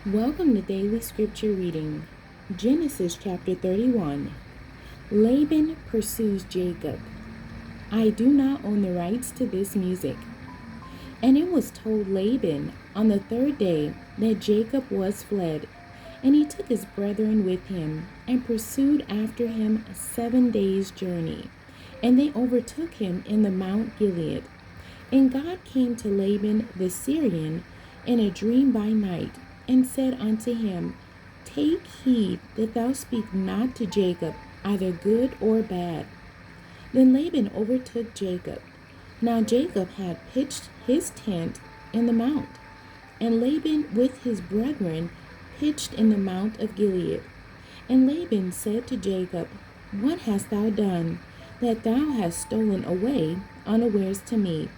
Welcome to Daily Scripture Reading. Genesis chapter 31. Laban pursues Jacob. I do not own the rights to this music. And it was told Laban on the third day that Jacob was fled, and he took his brethren with him, and pursued after him 7 days' journey. And they overtook him in the Mount Gilead. And God came to Laban the Syrian in a dream by night, and said unto him, Take heed that thou speak not to Jacob, either good or bad. Then Laban overtook Jacob. Now Jacob had pitched his tent in the mount, and Laban with his brethren pitched in the mount of Gilead. And Laban said to Jacob, What hast thou done, that thou hast stolen away unawares to me,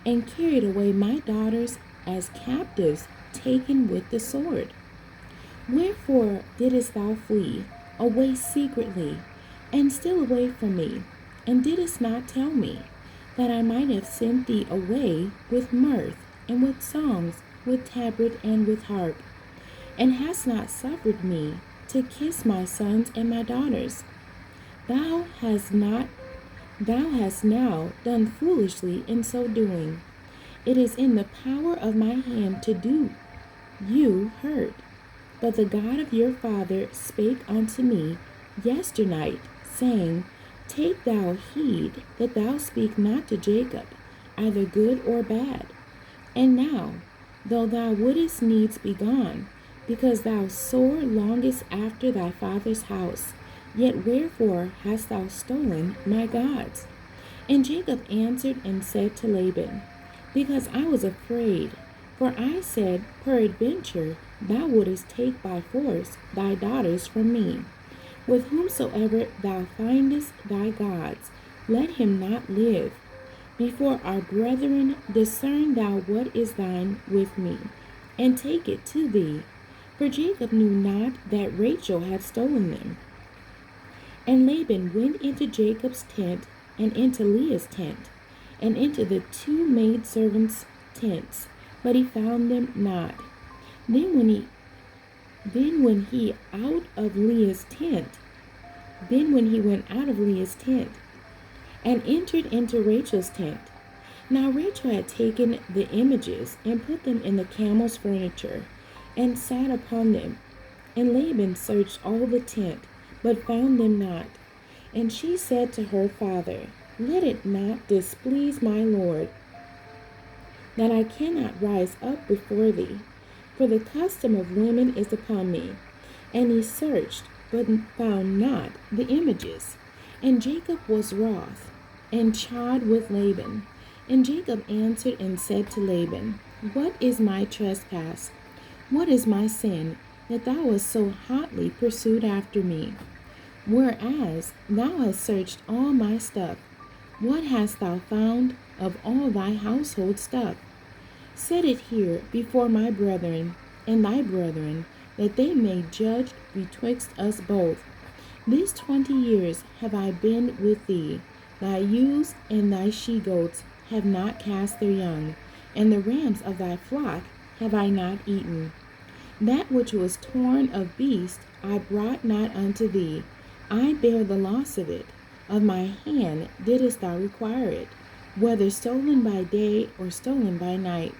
and carried away my daughters as captives, taken with the sword? Wherefore didst thou flee away secretly, and steal away from me, and didst not tell me, that I might have sent thee away with mirth, and with songs, with tabret, and with harp, and hast not suffered me to kiss my sons and my daughters? Thou hast now done foolishly in so doing. It is in the power of my hand to do you hurt. But the God of your father spake unto me yesternight, saying, Take thou heed that thou speak not to Jacob, either good or bad. And now, though thou wouldest needs be gone, because thou sore longest after thy father's house, yet wherefore hast thou stolen my gods? And Jacob answered and said to Laban, Because I was afraid, for I said, Peradventure thou wouldest take by force thy daughters from me. With whomsoever thou findest thy gods, let him not live. Before our brethren discern thou what is thine with me, and take it to thee. For Jacob knew not that Rachel had stolen them. And Laban went into Jacob's tent, and into Leah's tent, and into the 2 maidservants' tents, but he found them not. Then when he went out of Leah's tent, and entered into Rachel's tent. Now Rachel had taken the images, and put them in the camel's furniture, and sat upon them. And Laban searched all the tent, but found them not. And she said to her father, Let it not displease my lord, that I cannot rise up before thee, for the custom of women is upon me. And he searched, but found not the images. And Jacob was wroth, and chid with Laban. And Jacob answered and said to Laban, What is my trespass? What is my sin, that thou hast so hotly pursued after me? Whereas thou hast searched all my stuff, what hast thou found of all thy household stuff? Set it here before my brethren and thy brethren, that they may judge betwixt us both. These 20 years have I been with thee. Thy ewes and thy she-goats have not cast their young, and the rams of thy flock have I not eaten. That which was torn of beast I brought not unto thee. I bear the loss of it. Of my hand didst thou require it, whether stolen by day or stolen by night.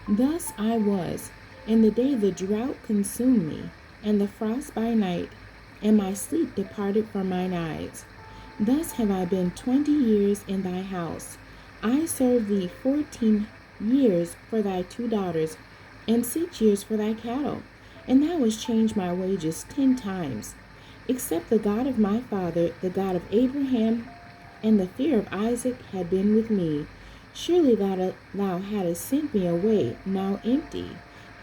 Thus I was, in the day the drought consumed me, and the frost by night, and my sleep departed from mine eyes. Thus have I been 20 years in thy house. I served thee 14 years for thy 2 daughters, and 6 years for thy cattle, and thou hast changed my wages 10 times. Except the God of my father, the God of Abraham, and the fear of Isaac had been with me, surely thou hadst sent me away now empty.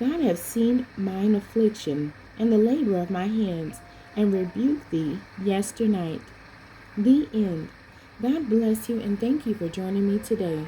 God hath seen mine affliction, and the labor of my hands, and rebuked thee yesternight. The end. God bless you, and thank you for joining me today.